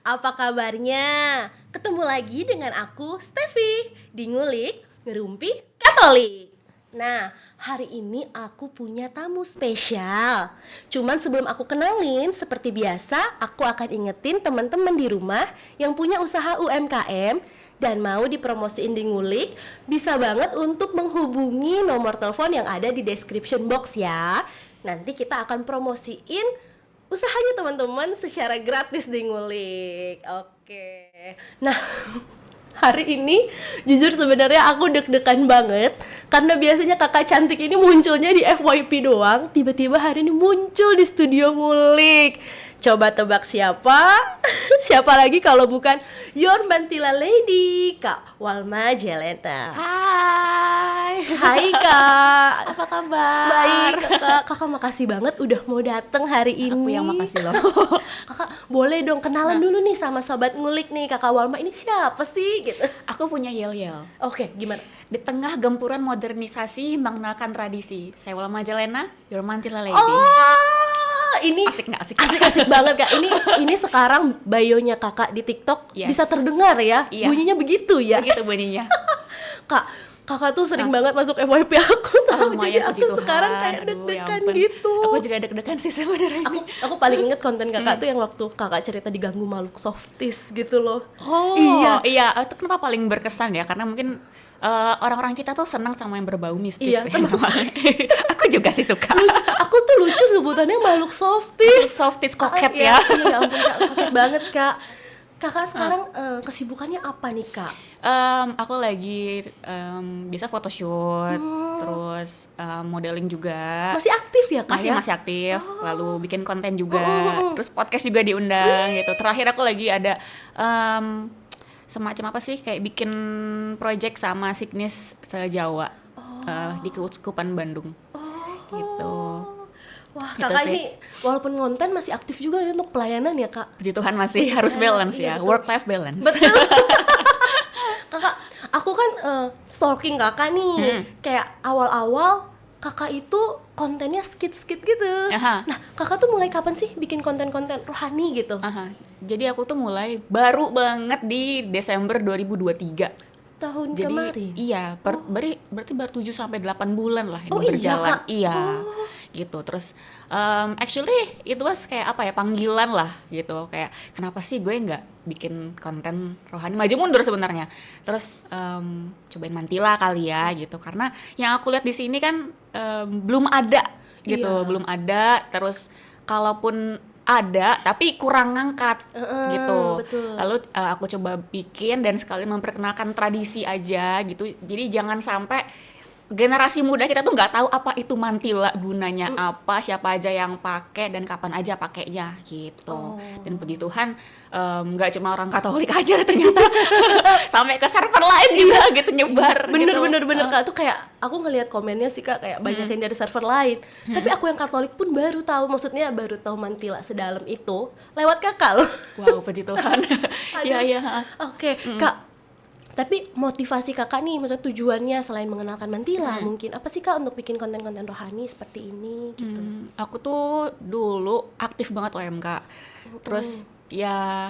Apa kabarnya? Ketemu lagi dengan aku, Steffi, di Ngulik Ngerumpi Katolik. Nah, hari ini aku punya tamu spesial. Cuman sebelum aku kenalin, seperti biasa, aku akan ingetin teman-teman di rumah yang punya usaha UMKM dan mau dipromosiin di Ngulik, bisa banget untuk menghubungi nomor telepon yang ada di description box ya. Nanti kita akan promosiin usahanya teman-teman secara gratis di Ngulik. Oke. Nah, hari ini jujur sebenarnya aku deg-degan banget karena biasanya kakak cantik ini munculnya di FYP doang, tiba-tiba hari ini muncul di studio Ngulik. Coba tebak siapa? Siapa lagi kalau bukan Your Mantila Lady, Kak Walma Jelena. Hai Kak. Apa kabar? Baik Kakak. Kakak makasih banget udah mau datang hari ini. Aku yang makasih loh. Kakak boleh dong kenalan dulu nih sama sobat Ngulik nih. Kakak Walma ini siapa sih gitu. Aku punya yel-yel. Oke, gimana? Di tengah gempuran modernisasi mengenalkan tradisi, saya Walma Jelena, Your Mantila Lady. Ini Asik nggak? asik banget Kak. Ini sekarang bio-nya Kakak di TikTok Yes. bisa terdengar ya. Iya. Bunyinya begitu ya. Begitu bunyinya. Kakak tuh sering banget masuk FYP aku tahu. Jadi Lumayan, puji aku Tuhan. sekarang kayak Aduh, deg-degan ya ampun. gitu. Aku juga deg-degan sih sebenarnya. Aku paling inget konten kakak tuh yang waktu kakak cerita diganggu makhluk softies gitu loh. Oh, iya. Itu kenapa paling berkesan ya? Karena mungkin orang-orang kita tuh senang sama yang berbau mistis. Iya, ya. termasuk Aku juga sih suka. Aku tuh lucu sebutannya makhluk softies. Softies koket Iya, ya. iya ampun Kak, koket banget Kak. Kakak sekarang kesibukannya apa nih Kak? Aku lagi bisa photoshoot, terus modeling juga. Masih aktif ya Kak ya? Masih aktif, lalu bikin konten juga, terus podcast juga diundang gitu. Terakhir aku lagi ada semacam apa sih, kayak bikin project sama Signis se-Jawa di Keuskupan Bandung gitu. Wah Gitu kakak sih. ini walaupun konten masih aktif juga ya untuk pelayanan ya Kak? Puji Tuhan masih harus balance iya, ya, betul. work-life balance. Betul. Kakak, aku kan stalking kakak nih. Kayak awal-awal kakak itu kontennya skit-skit gitu. Aha. Nah, kakak tuh mulai kapan sih bikin konten-konten rohani gitu? Aha. Jadi aku tuh mulai baru banget di Desember 2023. Tahun Jadi kemarin? iya, berarti baru 7 sampai 8 bulan lah ini Oh, iya, berjalan. Kak? Iya. Gitu. Terus actually itu was kayak apa ya, panggilan lah gitu. Kayak kenapa sih gue nggak bikin konten rohani, maju mundur sebenarnya. Terus cobain Mantila kali ya gitu. Karena yang aku lihat di sini kan belum ada gitu, Iya. belum ada. Terus kalaupun ada tapi kurang ngangkat gitu. betul. Lalu aku coba bikin dan sekali memperkenalkan tradisi aja gitu. Jadi jangan sampai generasi muda kita tuh nggak tahu apa itu Mantila, gunanya apa, siapa aja yang pakai dan kapan aja pakainya gitu. Dan puji Tuhan nggak cuma orang Katolik aja ternyata, sampai ke server lain juga gitu nyebar. Bener gitu. Kak, tuh kayak aku ngelihat komennya sih Kak, kayak banyak yang dari server lain. Tapi aku yang Katolik pun baru tahu, maksudnya baru tahu Mantila sedalam itu lewat kakak loh. Wow, puji Tuhan. Iya iya. Oke, Kak. Tapi motivasi kakak nih, maksudnya tujuannya selain mengenalkan Mantila mungkin apa sih Kak untuk bikin konten-konten rohani seperti ini gitu? Aku tuh dulu aktif banget OMK. Terus ya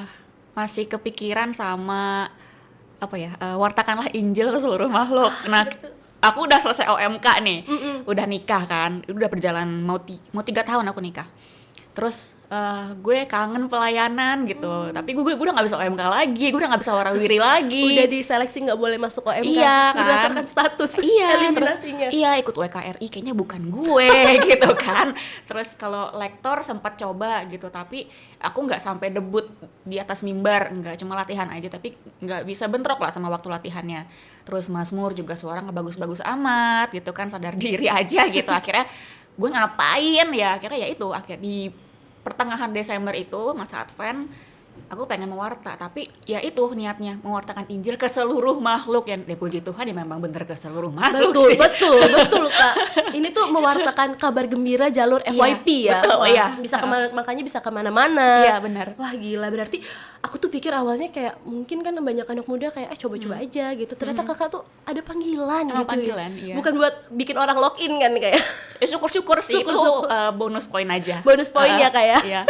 masih kepikiran sama apa ya, wartakanlah Injil ke seluruh makhluk. Nah, aku udah selesai OMK nih, udah nikah kan, udah berjalan mau 3 tahun aku nikah. Terus gue kangen pelayanan gitu, tapi gue udah nggak bisa OMK lagi, gue udah nggak bisa warawiri lagi. Udah diseleksi nggak boleh masuk OMK Iya kan? berdasarkan status Iya, terus eliminasinya. iya ikut WKRI kayaknya bukan gue gitu kan. Terus kalau lektor sempat coba gitu, tapi aku nggak sampai debut di atas mimbar, nggak, cuma latihan aja, tapi nggak bisa bentrok lah sama waktu latihannya. Terus Mazmur juga suara nggak bagus-bagus amat gitu kan, sadar diri aja gitu. Akhirnya gue ngapain ya? Akhirnya ya itu, akhirnya di pertengahan Desember itu masa Advent aku pengen mewarta, tapi ya itu niatnya mewartakan Injil ke seluruh makhluk. Ya puji Tuhan ya memang bener ke seluruh makhluk sih. Betul Kak. Ini tuh mewartakan kabar gembira jalur FYP ya. betul, Wah, iya. makanya bisa kemana-mana. Iya benar. Wah gila, berarti aku tuh pikir awalnya kayak mungkin kan banyak anak muda kayak coba-coba aja gitu. Ternyata kakak tuh ada panggilan Emang gitu panggilan, ya. iya. Bukan buat bikin orang login kan kayak. Syukur-syukur sih, Syukur-syukur. itu bonus poin aja. Bonus poin ya Kak ya. Iya.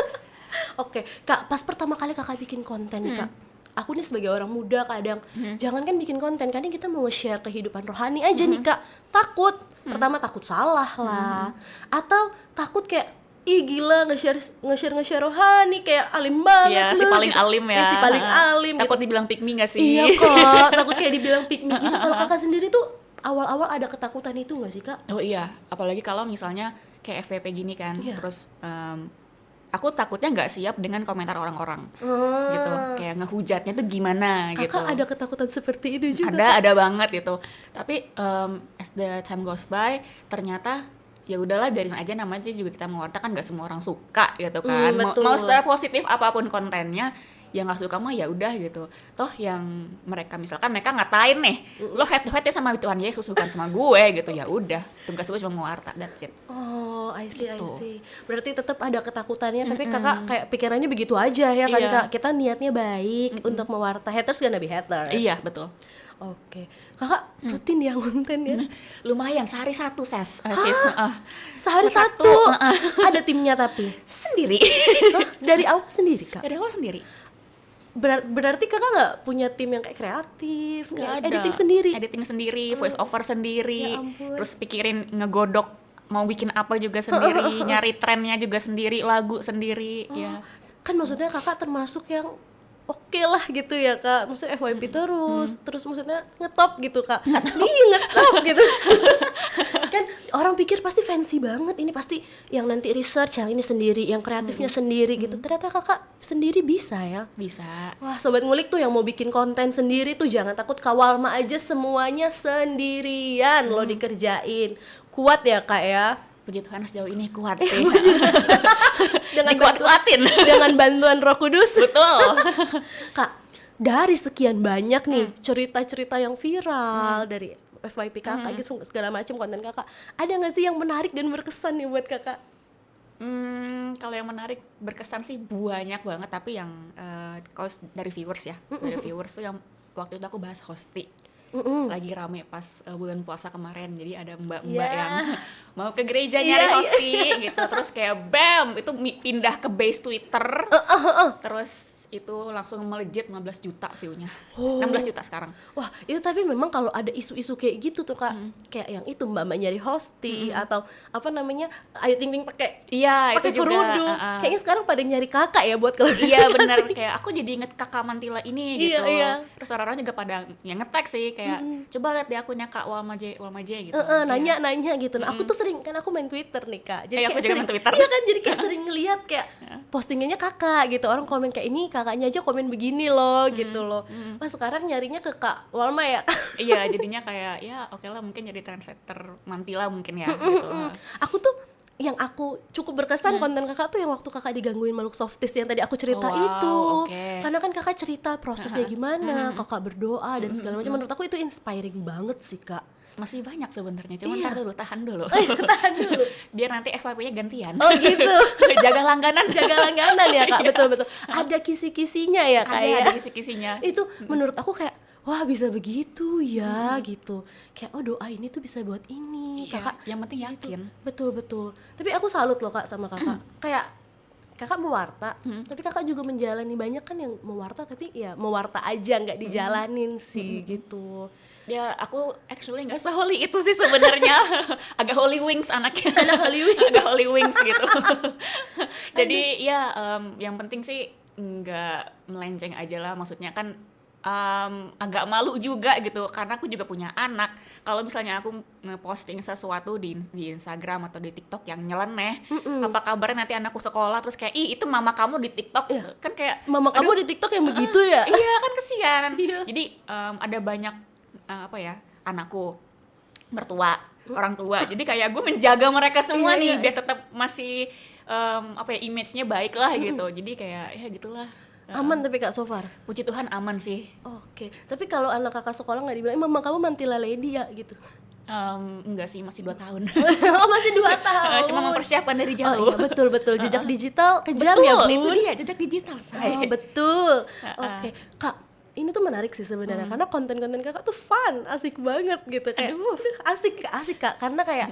Oke, Kak, pas pertama kali Kakak bikin konten nih, Kak. Aku nih sebagai orang muda kadang jangankan bikin konten, kadang kita mau nge-share kehidupan rohani aja nih, Kak. Takut. Pertama takut salah lah. Atau takut kayak ih gila nge-share rohani kayak alim banget. Iya, si lu, paling gitu. alim ya. Si paling alim. Takut gitu. dibilang pick me gak sih? Iya kok, takut kayak dibilang pick me gitu. Kalau Kakak sendiri tuh awal-awal ada ketakutan itu gak sih, Kak? Oh iya, apalagi kalau misalnya kayak FVP gini kan, Iya. terus aku takutnya nggak siap dengan komentar orang-orang, gitu. Kayak ngehujatnya tuh gimana Kakak gitu. ada ketakutan seperti itu juga? Ada banget gitu. Tapi as the time goes by, ternyata ya udahlah biarin aja, namanya sih juga kita mewarta kan, nggak semua orang suka gitu kan. Betul. Mau sepositif apapun kontennya, yang nggak suka mah ya udah gitu. Toh yang mereka misalkan mereka ngatain nih, lo head to head ya sama Tuhan Yesus bukan sama gue gitu, ya udah. Tugas gue cuma mewarta, that's it. Oh, I see. Gitu. Berarti tetap ada ketakutannya, tapi Kakak kayak pikirannya begitu aja ya kan, Iya. Kak? Kita niatnya baik untuk mewarta, haters gonna be haters. Iya betul. Oke. Kakak rutin ya konten ya? Lumayan sehari satu sis. Sehari Satu, satu. Ada timnya tapi. Sendiri. Hah? Dari awal sendiri, Kak? Dari awal sendiri. Berarti Kakak nggak punya tim yang kayak kreatif, Nggak nggak ada. editing sendiri? Editing sendiri, voice over sendiri, Ya ampun. terus pikirin ngegodok mau bikin apa juga sendiri, nyari trennya juga sendiri, lagu sendiri, ya. Kan maksudnya Kakak termasuk yang oke lah gitu ya, Kak. Maksudnya FYP terus maksudnya ngetop gitu, Kak. Iya, ngetop gitu. Kan orang pikir pasti fancy banget, ini pasti yang nanti research yang ini sendiri, yang kreatifnya sendiri gitu. Ternyata Kakak sendiri bisa ya. Bisa. Wah, sobat ngulik tuh yang mau bikin konten sendiri tuh jangan takut, Kawalma aja semuanya sendirian lo dikerjain. Kuat ya, Kak ya. Puji Tuhan sejauh ini kuat sih. Dengan Dikuat-kuatin. dengan bantuan Roh Kudus. Betul. Kak, dari sekian banyak nih cerita-cerita yang viral dari FYP Kakak gitu, segala macam konten Kakak, ada nggak sih yang menarik dan berkesan nih buat Kakak? Kalau yang menarik berkesan sih banyak banget, tapi yang kalau dari viewers ya, dari viewers tuh yang waktu itu aku bahas Hosti. Lagi rame pas bulan puasa kemarin, jadi ada mbak-mbak Yeah. yang mau ke gereja nyari Yeah, Hosti gitu, terus kayak bam itu pindah ke base Twitter, terus itu langsung melejit 15 juta view-nya. 16 juta sekarang. Wah, itu tapi memang kalau ada isu-isu kayak gitu tuh, Kak, kayak yang itu mbak-mbak nyari Hosti atau apa namanya, Ayu Ting Ting pakai Iya, pakai itu juga. kerudung. Kayaknya sekarang pada nyari Kakak ya buat kalau Iya benar, kayak aku jadi inget kakak Mantila ini gitu. Iya, iya. Terus orang-orang juga pada yang nge-tag sih kayak coba lihat di akunnya Kak Walma J gitu. nanya gitu. Nah, aku tuh sering kan aku main Twitter nih, Kak. Jadi Iya, aku juga sering, main Twitter. Iya kan, jadi kayak sering ngeliat kayak postingannya Kakak gitu. Orang komen kayak ini kakaknya aja komen begini loh gitu loh. Wah, sekarang nyarinya ke Kak Walma ya. Iya, jadinya kayak ya oke lah mungkin jadi trendsetter Mantila mungkin ya gitu. Aku tuh yang aku cukup berkesan konten Kakak tuh yang waktu Kakak digangguin makhluk softies yang tadi aku cerita Oh, wow, itu. oke. Karena kan Kakak cerita prosesnya gimana, Kakak berdoa dan segala macam. Menurut aku itu inspiring banget sih, Kak. Masih banyak sebenarnya, cuman Iya. tahan dulu. Tahan dulu. Biar nanti FYP-nya gantian. Oh gitu. Jaga langganan. Jaga langganan ya, Kak. Betul-betul. Ada kisi-kisinya ya, Kak ya. Ada kisi-kisinya. Itu menurut aku kayak wah bisa begitu ya gitu, kayak oh doa ini tuh bisa buat ini. Iya, Kakak yang penting yakin. betul tapi aku salut loh, Kak, sama Kakak. Kayak Kakak mewarta tapi Kakak juga menjalani. Banyak kan yang mewarta tapi ya mewarta aja nggak dijalanin sih gitu. Ya aku actually nggak se-holy itu sih sebenarnya. Agak holy wings anaknya. Anak Hollywood. Agak holy wings gitu. Jadi ya yang penting sih nggak melenceng aja lah. Maksudnya kan agak malu juga gitu karena aku juga punya anak. Kalau misalnya aku ngeposting sesuatu di Instagram atau di TikTok yang nyeleneh, apa kabarnya nanti anakku sekolah terus kayak ih itu mama kamu di TikTok. Kan kayak Mama aduh, kamu di TikTok yang begitu ya? iya kan kesian. Iya. Jadi ada banyak apa ya anakku mertua orang tua, jadi kayak gue menjaga mereka semua Iya, nih iya. biar tetap masih apa ya image-nya baik lah gitu. Jadi kayak ya gitulah. Aman tapi Kak so far? Puji Tuhan aman sih. Oke, tapi kalau anak Kakak sekolah nggak dibilang mama kamu Mantila Lady ya gitu? Enggak sih, masih 2 tahun. Oh masih 2 tahun. Cuma mempersiapkan dari Oh jauh. iya, betul jejak digital kejam Betul, ya, Bun. itu dia jejak digital saya. Oh betul. Oke, Kak, ini tuh menarik sih sebenarnya karena konten-konten kakak tuh fun, asik banget gitu kayak aduh, asik kak karena kayak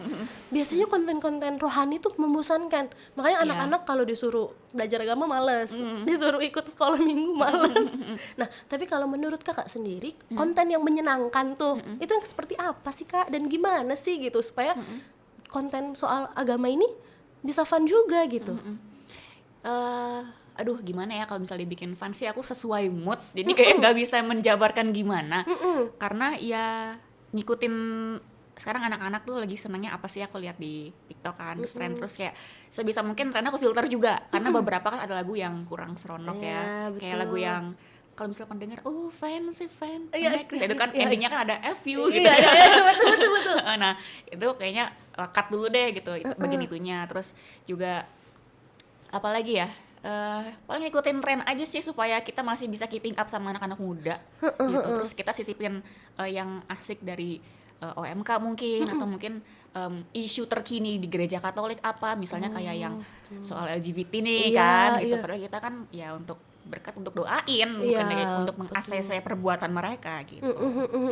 biasanya konten-konten rohani tuh membosankan, makanya Iya. anak-anak kalau disuruh belajar agama males, disuruh ikut sekolah minggu males. Nah tapi kalau menurut kakak sendiri konten yang menyenangkan tuh itu yang seperti apa sih kak dan gimana sih gitu supaya konten soal agama ini bisa fun juga gitu. Aduh gimana ya kalau misalnya dibikin fun sih aku sesuai mood, jadi kayak nggak bisa menjabarkan gimana, karena ya ngikutin sekarang anak-anak tuh lagi senangnya apa sih, aku lihat di TikTok kan terus tren, terus kayak sebisa mungkin trennya aku filter juga karena beberapa kan ada lagu yang kurang seronok Iya, ya, kayak betul. lagu yang kalau misalnya pendengar fancy fan, Iya, itu kan iya. endingnya kan ada FU gitu. Iya, betul. Nah itu kayaknya cut dulu deh gitu bagian itunya. Terus juga apalagi ya, paling ngikutin tren aja sih supaya kita masih bisa keeping up sama anak-anak muda gitu. Terus kita sisipin yang asik dari OMK mungkin, atau mungkin isu terkini di gereja Katolik apa, misalnya kayak yang soal LGBT nih Iya, kan gitu. iya. Padahal kita kan ya untuk berkat, untuk doain, Iya, bukan kayak untuk betul. meng-ACC perbuatan mereka gitu.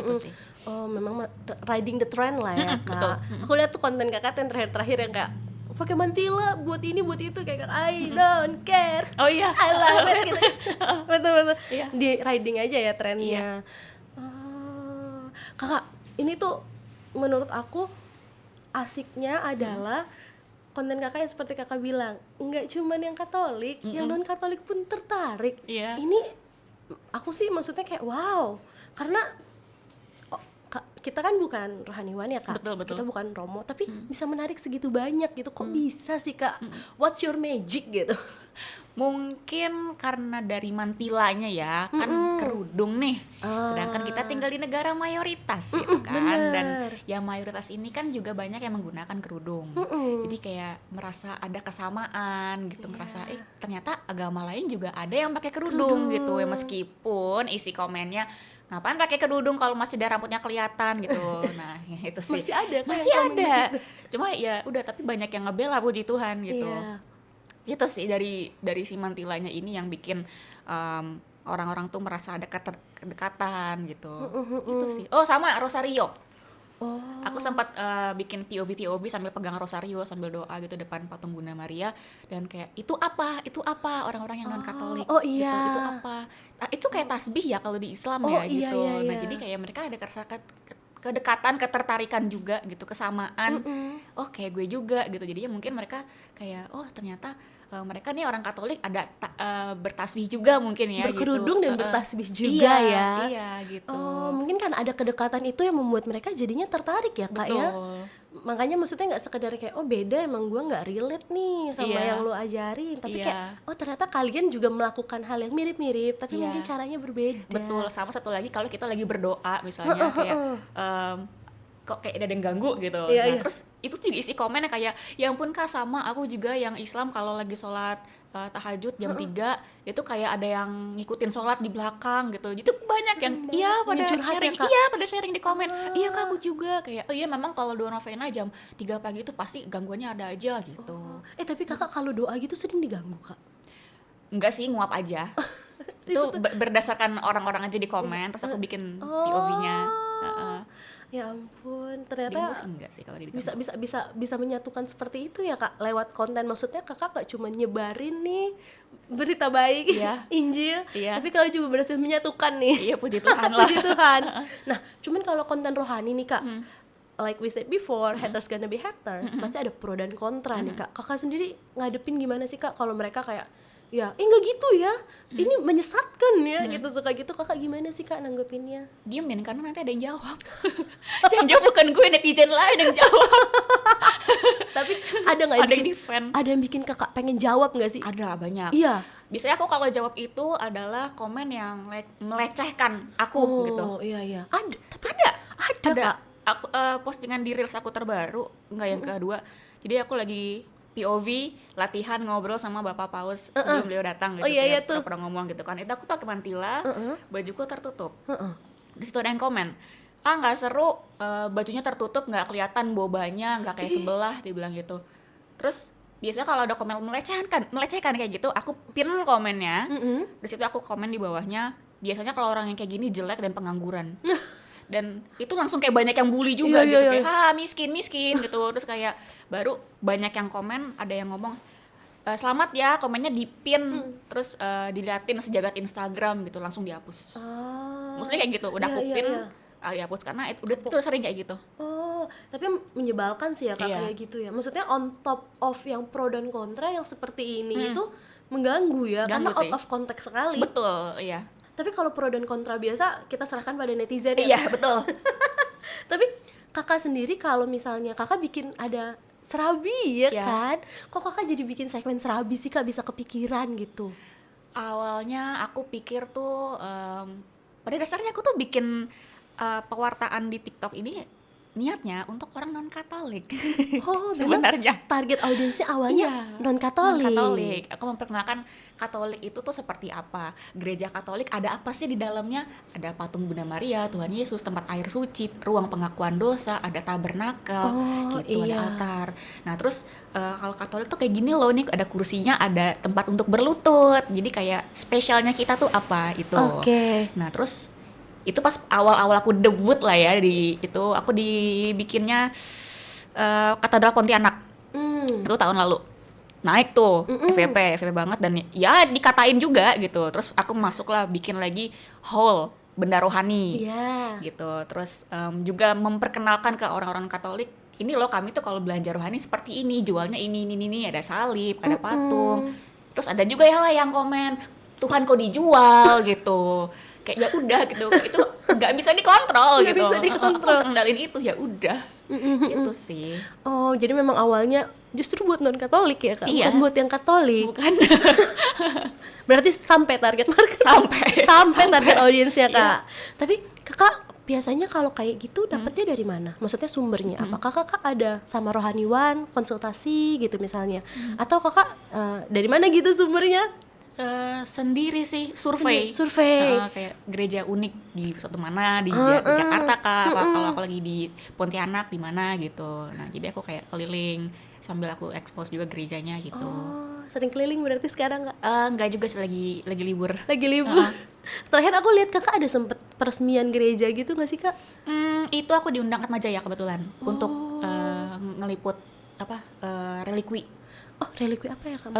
Itu sih. Oh memang riding the trend lah ya kak. betul. Aku lihat tuh konten kakak yang terakhir yang kayak pakai mantila buat ini buat itu kayak I don't care. Oh iya. I love it gitu. Betul. Iya. Di riding aja ya trennya. Kakak ini tuh menurut aku asiknya adalah konten kakak yang seperti kakak bilang nggak cuman yang Katolik, yang non Katolik pun tertarik. Iya. Ini aku sih maksudnya kayak wow karena kita kan bukan rohaniwan ya kak, Betul. kita bukan romo tapi bisa menarik segitu banyak gitu, kok bisa sih kak, what's your magic gitu. Mungkin karena dari mantilanya ya, kan kerudung nih. Sedangkan kita tinggal di negara mayoritas gitu kan. Dan bener. ya mayoritas ini kan juga banyak yang menggunakan kerudung. Jadi kayak merasa ada kesamaan gitu, merasa ternyata agama lain juga ada yang pakai kerudung gitu. Ya meskipun isi komennya ngapain pakai kerudung kalau masih ada rambutnya kelihatan gitu. Nah, itu sih. Masih ada kan Masih yang komen ada. gitu. Cuma ya udah, tapi banyak yang ngebela, puji Tuhan gitu. Iya. Itu sih dari si mantilanya ini yang bikin orang-orang tuh merasa ada kedekatan gitu. Itu sih. Oh sama Rosario. Oh. Aku sempat bikin POV sambil pegang Rosario sambil doa gitu depan patung Bunda Maria, dan kayak itu apa orang-orang yang non Katolik Oh, gitu, iya. itu apa. Itu kayak tasbih ya kalau di Islam Oh, ya iya, gitu. iya, Nah iya. jadi kayak mereka ada kedekatan, ketertarikan juga gitu, kesamaan. Oh kayak gue juga gitu, jadinya mungkin mereka kayak oh ternyata mereka nih orang Katolik ada bertasbih juga mungkin ya, Berkerudung gitu. dan bertasbih juga ya. Iya gitu. Oh, mungkin kan ada kedekatan itu yang membuat mereka jadinya tertarik ya kak ya. Betul. Makanya maksudnya nggak sekedar kayak oh beda, emang gue nggak relate nih sama Iya. yang lo ajarin, tapi Iya. kayak oh ternyata kalian juga melakukan hal yang mirip-mirip tapi Iya. mungkin caranya berbeda. Betul, sama satu lagi kalau kita lagi berdoa misalnya kayak kok kayak ada yang ganggu gitu. Iya, Nah, iya. terus itu juga isi komennya kayak ya ampun Kak, sama aku juga yang Islam kalau lagi sholat tahajud jam 3 itu kayak ada yang ngikutin sholat di belakang gitu. Itu banyak yang iya pada Yang curhat ya, sharing, Kak? iya pada sharing di komen. Iya Kak, aku juga kayak oh iya memang kalau doa novena jam 3 pagi itu pasti gangguannya ada aja gitu. Tapi kakak kalau doa gitu sering diganggu kak? Enggak sih, nguap aja. Itu berdasarkan orang-orang aja di komen, terus aku bikin POV-nya. Ya ampun, Diganggu ternyata sih enggak sih kalau diganggu. bisa menyatukan seperti itu ya kak lewat konten. Maksudnya kakak gak cuma nyebarin nih berita baik, Iya. Injil, Iya. tapi kalau juga berhasil menyatukan nih. Iya, puji Tuhan lah. Puji Tuhan. Nah, cuman kalau konten rohani nih kak, like we said before, haters gonna be haters, pasti ada pro dan kontra nih kak. Kakak sendiri ngadepin gimana sih kak kalau mereka kayak ya enggak gitu ya, ini menyesatkan ya gitu, suka gitu. Kakak gimana sih kak nanggepinnya? Diemin karena nanti ada yang jawab. Yang jawab bukan gue, netizen lain yang jawab. Tapi ada nggak yang Ada yang bikin defend. ada yang bikin kakak pengen jawab nggak sih? Ada banyak. Iya. Biasanya aku kalau jawab itu adalah komen yang melecehkan aku gitu. Oh iya. Ada, tapi Ada. ada kak. Aku postingan di reels aku terbaru, enggak yang kedua. Jadi aku lagi POV latihan ngobrol sama Bapak Paus sebelum beliau datang gitu. Oh, iya, kayak tuh. pernah ngomong gitu kan. Itu aku pakai mantila, bajuku tertutup. Di situ ada yang komen, ah nggak seru, bajunya tertutup nggak kelihatan bobanya, nggak kayak sebelah, dibilang gitu. Terus biasanya kalau ada komen melecehkan kayak gitu, aku pin komennya. Di situ aku komen di bawahnya, biasanya kalau orang yang kayak gini jelek dan pengangguran. Dan itu langsung kayak banyak yang bully juga gitu, kayak miskin gitu. Terus kayak baru banyak yang komen, ada yang ngomong selamat ya, komennya dipin, terus diliatin sejagat Instagram gitu, langsung dihapus. Maksudnya kayak gitu, udah aku pin, dihapus karena udah sering kayak gitu. Tapi menyebalkan sih ya Kak, Iya. kayak gitu ya. Maksudnya on top of yang pro dan kontra yang seperti ini itu mengganggu ya, karena Ganggu out sih. of context sekali. Betul, iya. Tapi kalau pro dan kontra biasa kita serahkan pada netizen ya. Iya, betul. Tapi Kakak sendiri kalau misalnya Kakak bikin ada serabi ya Iya. kan? Kok Kakak jadi bikin segmen serabi sih Kak, bisa kepikiran gitu? Awalnya aku pikir tuh pada dasarnya aku tuh bikin pewartaan di TikTok ini niatnya untuk orang non-Katolik. Oh, memang Sebenarnya target audiensnya awalnya non-Katolik. non-Katolik. Aku memperkenalkan Katolik itu tuh seperti apa. Gereja Katolik ada apa sih di dalamnya? Ada patung Bunda Maria, Tuhan Yesus, tempat air suci, ruang pengakuan dosa, ada tabernakel, gitu, iya. ada altar. Nah, terus kalau Katolik tuh kayak gini loh, nih ada kursinya, ada tempat untuk berlutut. Jadi kayak spesialnya kita tuh apa itu. Oke. Nah, terus itu pas awal-awal aku debut lah ya di itu, aku dibikinnya Katedral Pontianak. Itu tahun lalu. Naik tuh FVP banget, dan ya dikatain juga gitu. Terus aku masuklah bikin lagi hall benda rohani. Iya. Gitu. Terus juga memperkenalkan ke orang-orang Katolik, ini loh kami tuh kalau belanja rohani seperti ini, jualnya ini, ada salib, ada patung. Terus ada juga yang komen, Tuhan kok dijual gitu. Kayak ya udah gitu, itu nggak bisa dikontrol. Nggak gitu. bisa dikontrol. Aku harus ngendalin itu, ya udah. Gitu sih. Oh, jadi memang awalnya justru buat non-Katolik ya Kak? Iya. Bukan buat yang Katolik. Bukan. Berarti sampai target market. Sampai. Target audiensnya Kak. Tapi Kakak biasanya kalau kayak gitu dapetnya dari mana? Maksudnya sumbernya apakah Kakak ada sama rohaniwan, konsultasi gitu misalnya? Atau Kakak dari mana gitu sumbernya? Sendiri sih, survei. Kayak gereja unik di suatu mana di Jakarta Kak. Kalau aku lagi di Pontianak di mana gitu. Nah, jadi aku kayak keliling sambil aku expose juga gerejanya gitu. Oh, sering keliling berarti sekarang Kak? Enggak juga sih, lagi libur. Lagi libur. Terakhir aku lihat Kakak ada sempet peresmian gereja gitu nggak sih Kak? Itu aku diundang ke Atmajaya kebetulan untuk ngeliput relikwi. Oh, relikwi apa ya Kak?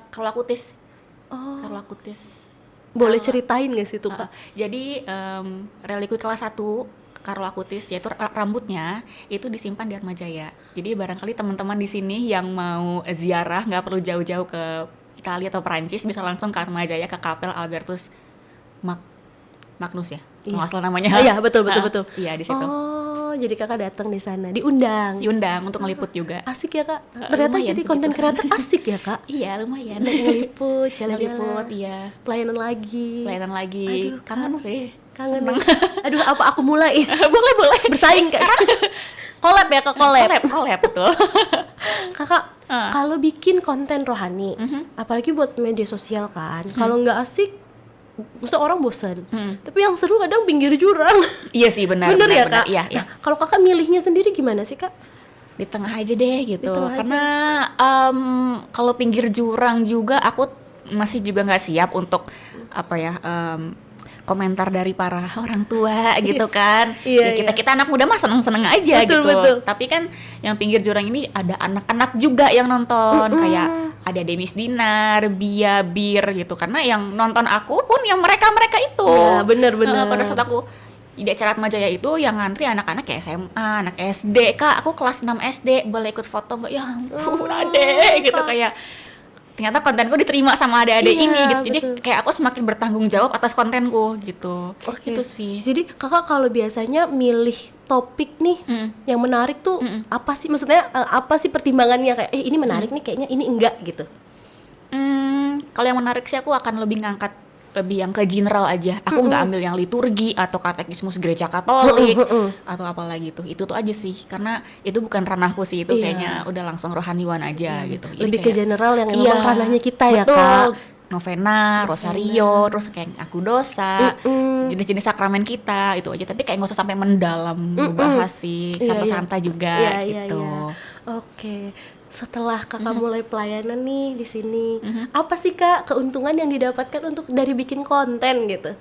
Karlakutis. Oh, Karlakutis. boleh ceritain nggak sih tuh Kak? Jadi relikwi kelas 1 Karlakutis, yaitu rambutnya itu disimpan di Atmajaya. Jadi barangkali teman-teman di sini yang mau ziarah nggak perlu jauh-jauh ke Italia atau Perancis, bisa langsung ke Atmajaya, ke Kapel Albertus Magnus ya, kalau nggak salah namanya. Iya, betul. Iya, di situ. Oh, jadi Kakak datang di sana, diundang. Diundang untuk ngeliput juga. Asik ya Kak. Ternyata lumayan jadi konten begitu. kreator asik ya Kak. Iya, lumayan. Ngeliput, jalan-jalan. Ngeliput, iya. Pelayanan lagi. Aduh, kangen sih. Kangen. Aduh, apa aku mulai? boleh. Bersaing Kak. Collab ya Kak, Collab betul. Kakak, kalau bikin konten rohani, apalagi buat media sosial kan, kalau nggak asik, masa orang bosan. Tapi yang seru kadang pinggir jurang. Iya sih, benar. Bener ya Kak? Iya. Nah, kalau Kakak milihnya sendiri gimana sih Kak? Di tengah aja deh gitu. Di tengah aja. Karena kalau pinggir jurang juga aku masih juga nggak siap untuk komentar dari para orang tua gitu kan. Iya, Ya kita anak muda mah seneng-seneng aja Betul, gitu. betul. Tapi kan yang pinggir jurang ini ada anak-anak juga yang nonton, kayak ada Demis Dinar, Bia Bir gitu. Karena yang nonton aku pun yang mereka itu. Ya, bener. Pada saat aku di acara Atmajaya itu yang ngantri anak-anak kayak SMA, anak SD. Kak, aku kelas 6 SD, boleh ikut foto nggak? Ya ampun, adek gitu. Kayak ternyata kontenku diterima sama adik-adik Iya, ini gitu. Jadi betul. kayak aku semakin bertanggung jawab atas kontenku gitu. Oke. Itu sih. Jadi Kakak kalau biasanya milih topik nih yang menarik tuh apa sih? Maksudnya apa sih pertimbangannya, kayak ini menarik nih, kayaknya ini enggak gitu. Kalau yang menarik sih aku akan lebih ngangkat lebih yang ke general aja. Aku nggak ambil yang liturgi atau katekismus gereja Katolik atau apalagi tuh. Itu tuh aja sih. Karena itu bukan ranahku sih, itu Iya. kayaknya udah langsung rohaniwan aja gitu. Jadi Lebih ke kayak- general yang Iya, emang ranahnya kita ya betul. Kak. Novena, rosario, terus kayak aku dosa, jenis-jenis sakramen kita itu aja. Tapi kayak nggak usah sampai mendalam membahas sih, Iya, santai-santai juga Iya, gitu. Oke. Setelah Kakak mulai pelayanan nih di sini, apa sih Kak keuntungan yang didapatkan untuk dari bikin konten gitu?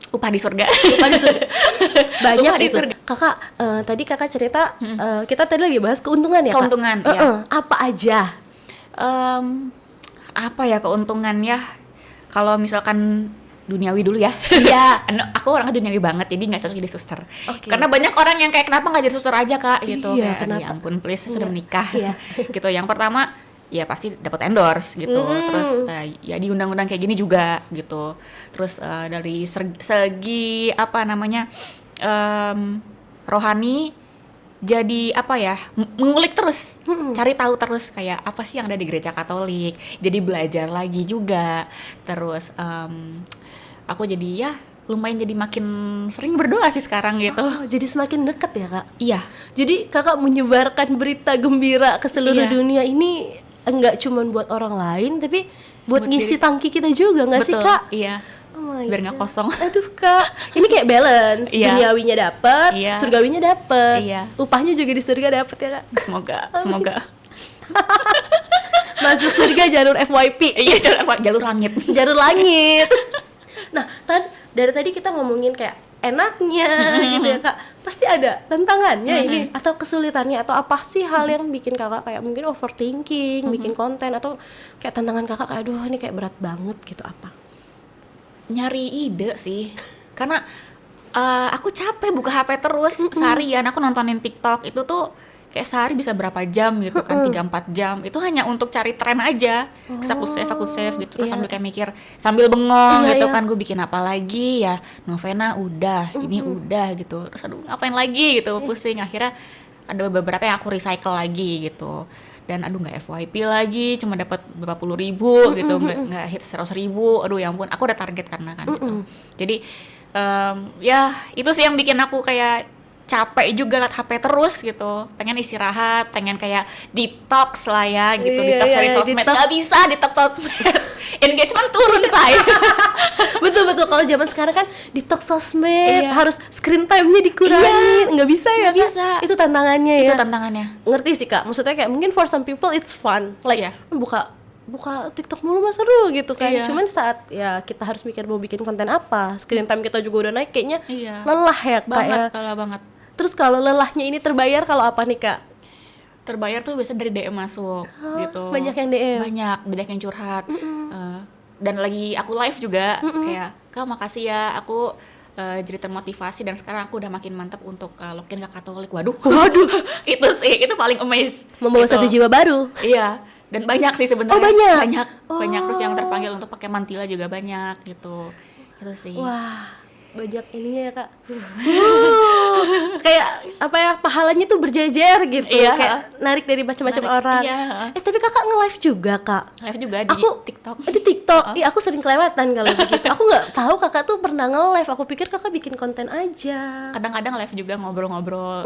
Upah di surga. Upah di surga. Banyak Upah di itu. surga. Kakak tadi kakak cerita kita tadi lagi bahas keuntungan ya, Keuntungan, Kak? iya. Apa aja? Apa ya keuntungannya? Kalau misalkan duniawi dulu ya. Iya. Aku orangnya duniawi banget, jadi nggak cocok jadi suster. Oke. Karena banyak orang yang kayak kenapa nggak jadi suster aja kak, gitu. Iya, Kayak, aduh, kenapa? ya ampun, please saya sudah Iya. menikah. Iya. Gitu. Yang pertama, ya pasti dapat endorse gitu. Terus ya di undang-undang kayak gini juga gitu. Terus dari segi apa namanya rohani, jadi apa ya, mengulik terus, cari tahu terus kayak apa sih yang ada di gereja Katolik, jadi belajar lagi juga. Terus aku jadi ya lumayan jadi makin sering berdoa sih sekarang gitu. Oh, jadi semakin dekat ya, Kak? Iya, Jadi kakak menyebarkan berita gembira ke seluruh Iya. dunia ini enggak cuma buat orang lain, tapi buat Buat ngisi diri. tangki kita juga, nggak sih, betul. Kak? Iya, Oh my biar nggak God. kosong. Aduh, Kak, ini kayak balance. Iya. Duniawinya dapet, Iya. surgawinya dapet. Iya. Upahnya juga di surga dapet ya, Kak. Semoga. Masuk surga jalur FYP. Iya, jalur langit. Jalur langit. Nah, dari tadi kita ngomongin kayak enaknya gitu ya, Kak. Pasti ada tantangannya ini atau kesulitannya atau apa sih hal yang bikin kakak kayak mungkin overthinking, bikin konten atau kayak tantangan kakak kayak aduh ini kayak berat banget gitu apa? Nyari ide sih, karena aku capek buka HP terus seharian. Aku nontonin TikTok itu tuh kayak sehari bisa berapa jam gitu kan, 3-4 jam itu hanya untuk cari tren aja. Terus aku save gitu, terus Iya. sambil kayak mikir, sambil bengong Iya, gitu iya. kan, gue bikin apa lagi ya, novena udah, ini udah gitu, terus aduh ngapain lagi gitu, pusing. Akhirnya ada beberapa yang aku recycle lagi gitu, dan aduh nggak FYP lagi, cuma dapat berapa puluh ribu gitu, nggak hit 100.000, aduh ya ampun, aku udah target karena kan gitu. Jadi ya itu sih yang bikin aku kayak capek juga liat HP terus gitu, pengen istirahat, pengen kayak detox lah ya gitu, Iya, detox iya, dari sosmed. detox. Nggak bisa detox sosmed, engagement turun saya. Betul kalau zaman sekarang kan detox sosmed, Iya. harus screen time-nya dikurangin, nggak bisa ya, Nggak Kak? bisa. Itu tantangannya Itu ya. tantangannya. Ngerti sih, Kak, maksudnya kayak mungkin for some people it's fun, like Iya. buka TikTok mulu mah seru gitu kan. Iya. Cuman saat ya kita harus mikir mau bikin konten apa, screen time kita juga udah naik, kayaknya Iya. lelah ya, Kak ya. Lelah banget. Terus kalau lelahnya ini terbayar kalau apa nih, Kak? Terbayar tuh biasa dari DM masuk gitu. Banyak yang DM. Banyak yang curhat. Dan lagi aku live juga kayak, Kak makasih ya, aku jadi termotivasi dan sekarang aku udah makin mantap untuk login ke Katolik. Waduh. Itu sih, itu paling amazed. Membawa Gitu. satu jiwa baru. Iya, dan banyak sih sebenarnya. Oh, banyak? Banyak. Terus yang Oh. terpanggil untuk pakai mantila juga banyak gitu. Itu sih. Wah, banyak ininya ya, Kak. Kayak apa ya, pahalanya tuh berjejer gitu. Iya. Kayak narik dari macam-macam Narik, orang. iya. Tapi Kakak nge-live juga, Kak. Live juga di Aku TikTok. Di TikTok. Iya, aku sering kelewatan kalau begitu. Aku nggak tahu Kakak tuh pernah nge-live. Aku pikir Kakak bikin konten aja. Kadang-kadang live juga ngobrol-ngobrol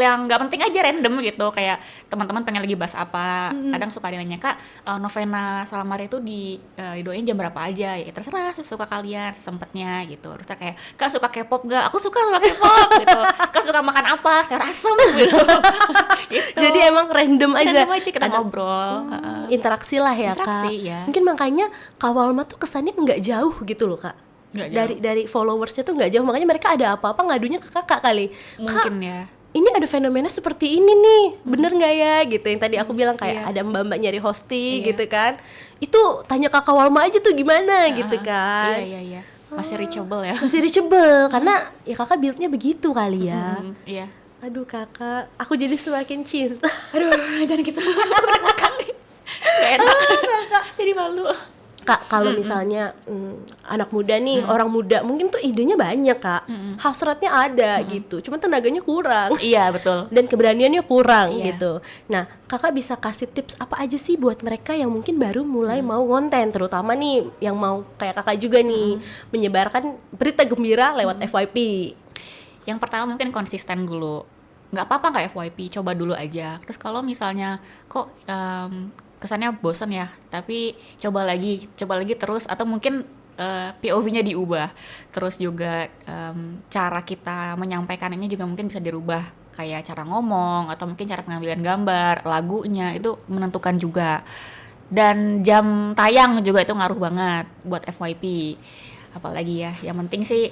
yang nggak penting aja, random gitu, kayak teman-teman pengen lagi bahas apa. Kadang suka dia nanya, Kak novena Salam Maria itu didoain jam berapa aja ya, terserah sesuka kalian sesempatnya gitu. Terus kayak, Kak suka K-pop gak? Aku suka sama K-pop gitu. Kak suka makan apa? Sayur asem gitu. Gitu. Jadi emang random aja. Random aja kita Ada- ngobrol. Interaksi lah ya, Interaksi, Kak. ya. Mungkin makanya Kak Walma tuh kesannya nggak jauh gitu loh, Kak. Nggak jauh. Dari followersnya tuh nggak jauh, makanya mereka ada apa-apa ngadunya ke Kakak kali. Mungkin Kak, ya. ini ada fenomena seperti ini nih, bener nggak ya gitu. Yang tadi aku bilang kayak iya. ada mbak-mbak nyari hosting Iya. gitu kan. Itu tanya Kakak Walma aja tuh gimana gitu kan. Iya. Masih reachable ya. Masih reachable karena ya Kakak build-nya begitu kali ya. Iya. Aduh Kakak, aku jadi semakin cinta. Aduh, jangan gitu. Gak enak. Jadi malu. Kak, kalau misalnya anak muda nih, orang muda mungkin tuh idenya banyak, Kak. Hasratnya ada gitu. Cuma tenaganya kurang. Iya, betul. Dan keberaniannya kurang Iya. gitu. Nah, Kakak bisa kasih tips apa aja sih buat mereka yang mungkin baru mulai mau konten, terutama nih yang mau kayak Kakak juga nih menyebarkan berita gembira lewat FYP. Yang pertama mungkin konsisten dulu. Nggak apa-apa nggak FYP, coba dulu aja. Terus kalau misalnya kok kesannya bosan ya, tapi coba lagi terus, atau mungkin POV-nya diubah. Terus juga cara kita menyampaikannya juga mungkin bisa dirubah, kayak cara ngomong atau mungkin cara pengambilan gambar, lagunya itu menentukan juga. Dan jam tayang juga itu ngaruh banget buat FYP. apalagi ya, yang penting sih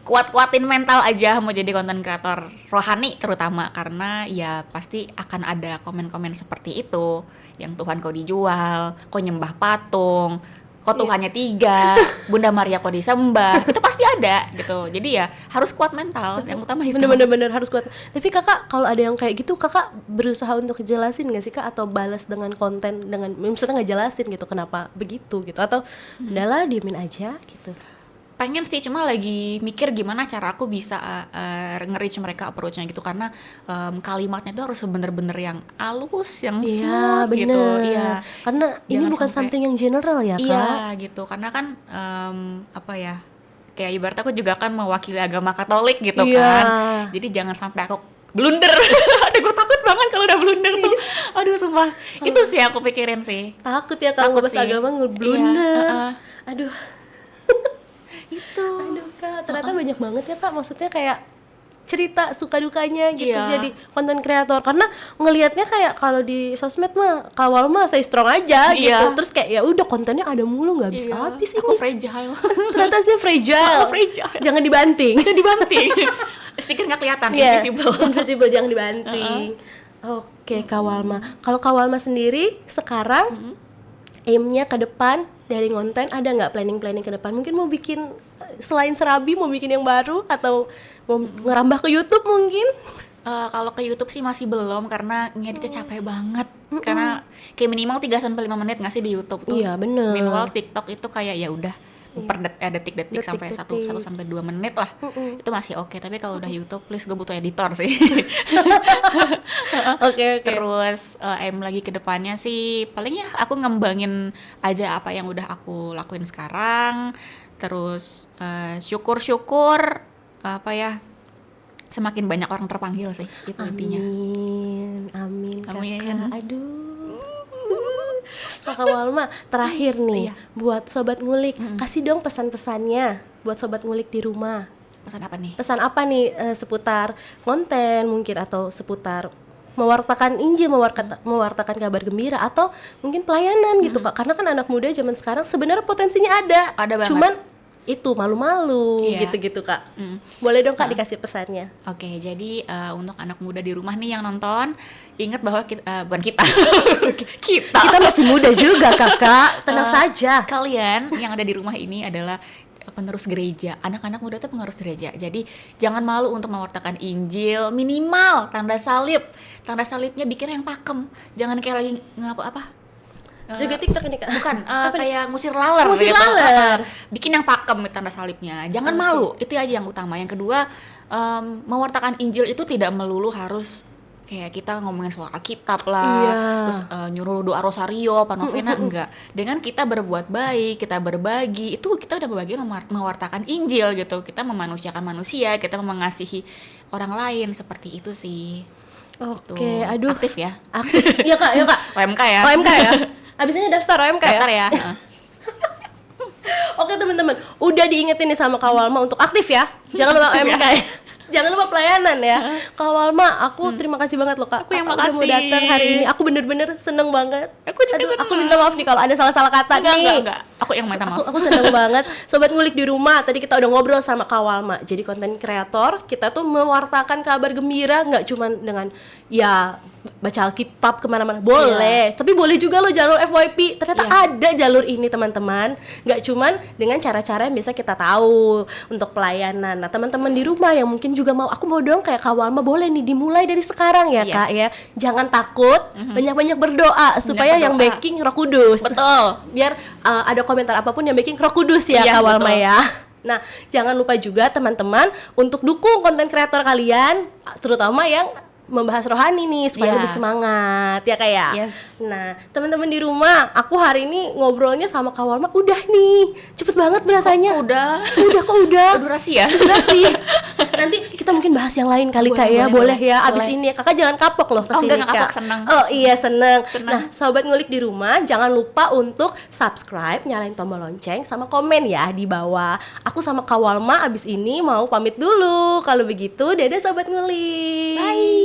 kuat-kuatin mental aja mau jadi konten kreator rohani terutama, karena ya pasti akan ada komen-komen seperti itu, yang Tuhan kok dijual, kok nyembah patung, kok Tuhannya 3, Bunda Maria kok disembah, itu pasti ada gitu. Jadi ya harus kuat mental, yang utama itu. Bener-bener harus kuat. Tapi kakak kalau ada yang kayak gitu, kakak berusaha untuk jelasin nggak sih kak, atau balas dengan konten dengan misalnya nggak jelasin gitu kenapa begitu gitu, atau udahlah diemin aja gitu? Pengen sih, cuma lagi mikir gimana cara aku bisa nge-reach mereka approach-nya gitu, karena kalimatnya itu harus bener-bener yang halus, yang Iya smooth gitu. bener. Iya, Karena ini jangan bukan sampai- something yang general ya kak. iya gitu, karena kan apa ya, kayak ibarat aku juga kan mewakili agama Katolik gitu Iya. kan, jadi jangan sampai aku blunder. Aduh, gue takut banget kalau udah blunder tuh. Aduh, sumpah. Itu sih aku pikirin sih. Takut ya kalau Takut ngebahas sih. agama Iya, ngeblunder. Aduh. Itu. Aduh kak, ternyata banyak banget ya kak, maksudnya kayak cerita suka dukanya gitu Iya. jadi konten kreator. Karena ngelihatnya kayak kalau di sosmed mah Kawal mah stay strong aja gitu, Iya. terus kayak ya udah kontennya ada mulu nggak bisa Iya, habis aku ini. fragile. Ternyata sih fragile. Fragile. Jangan dibanting. Bisa dibanting. Stiker nggak kelihatan, Iya, invisible. invisible, jangan dibanting. Oke, Kawalma. Kalau Kawalma sendiri sekarang aim-nya ke depan dari konten ada nggak planning-planning ke depan? Mungkin mau bikin selain Serabi mau bikin yang baru, atau mau ngerambah ke YouTube mungkin? Kalau ke YouTube sih masih belum, karena ngeditnya capek banget. Karena kayak minimal 3-5 menit nggak sih di YouTube tuh. Iya, bener. Minimal TikTok itu kayak ya udah per detik-detik sampai Detik-detik. 1 sampai 2 menit lah. Itu masih oke, tapi kalau udah YouTube please gue butuh editor sih. Oke. Terus aim lagi ke depannya sih paling ya aku ngembangin aja apa yang udah aku lakuin sekarang. Terus syukur-syukur apa ya, semakin banyak orang terpanggil sih, itu intinya. Amin, Amin. kakak. Aduh. Kakak Walma, terakhir nih, Iya. buat Sobat Ngulik, kasih dong pesan-pesannya buat Sobat Ngulik di rumah. Pesan apa nih? Pesan apa nih seputar konten mungkin, atau seputar mewartakan Injil, mewartakan kabar gembira, atau mungkin pelayanan gitu Kak. Karena kan anak muda zaman sekarang sebenarnya potensinya ada. Ada banget. Cuman itu malu-malu Iya. gitu-gitu Kak. Boleh dong Kak dikasih pesannya. Oke, jadi untuk anak muda di rumah nih yang nonton, ingat bahwa kita, bukan kita, kita, Kita masih muda juga Kakak, tenang saja. kalian yang ada di rumah ini adalah penerus gereja. Anak-anak muda tuh penerus gereja. Jadi jangan malu untuk mewartakan Injil, minimal tanda salib. Tanda salibnya bikin yang pakem. Jangan kayak lagi apa? Juga TikTok ini Kak. Bukan, kayak ngusir laler Ngusir gitu. laler. Bikin yang pakem tanda salibnya. Jangan malu, itu aja yang utama. Yang kedua, mewartakan Injil itu tidak melulu harus kayak kita ngomongin soal Alkitab lah, Iya. terus nyuruh doa rosario, apa novena, enggak. Dengan kita berbuat baik, kita berbagi, itu kita udah berbagian mewartakan Injil gitu. Kita memanusiakan manusia, kita mengasihi orang lain, seperti itu sih. Oke, Tuh. aduh. Aktif ya. Aktif. Iya Kak, ya Kak. OMK ya. OMK ya. Abis ini daftar OMK ya. Daftar ya. Oke teman-teman, udah diingetin nih sama Kak Walma untuk aktif ya. Jangan lupa OMK ya. Jangan lupa pelayanan ya. Kak Walma, aku terima kasih banget loh Kak. Aku yang udah mau makasih. datang hari ini. Aku bener-bener seneng banget. Aku juga seneng. Aku minta maaf nih kalau ada salah-salah kata nih. Enggak. Aku yang minta maaf. Aku seneng banget. Sobat Ngulik di rumah, tadi kita udah ngobrol sama Kak Walma. Jadi konten kreator, kita tuh mewartakan kabar gembira, nggak cuman dengan ya baca Alkitab kemana-mana, boleh. Tapi boleh juga loh jalur FYP. Ternyata Iya. ada jalur ini teman-teman. Nggak cuman dengan cara-cara yang biasa kita tahu untuk pelayanan. Nah teman-teman di rumah yang mungkin juga mau, aku mau dong kayak Kak Walma, boleh nih dimulai dari sekarang ya Yes. Kak ya. Jangan takut, banyak-banyak berdoa supaya yang berdoa. backing Roh Kudus. Betul. Biar ada komentar apapun yang bikin Roh Kudus ya Iya, Kak Walma betul. ya. Nah, jangan lupa juga teman-teman untuk dukung konten kreator kalian, terutama yang membahas rohani nih supaya Iya. lebih semangat ya Kak ya. Yes. Nah, teman-teman di rumah, aku hari ini ngobrolnya sama Kak Walma udah nih. Cepet banget berasanya. Udah. Udah kok udah. Durasi ya. Durasi. Nanti kita mungkin bahas yang lain kali Kak ya. Boleh ya. Abis boleh. ini Kakak jangan kapok loh kesini enggak kapok, Kak. seneng. Oh iya seneng. Seneng. Nah, sobat ngulik di rumah, jangan lupa untuk subscribe, nyalain tombol lonceng, sama komen ya di bawah. Aku sama Kak Walma abis ini mau pamit dulu. Kalau begitu, dadah sobat ngulik. Bye.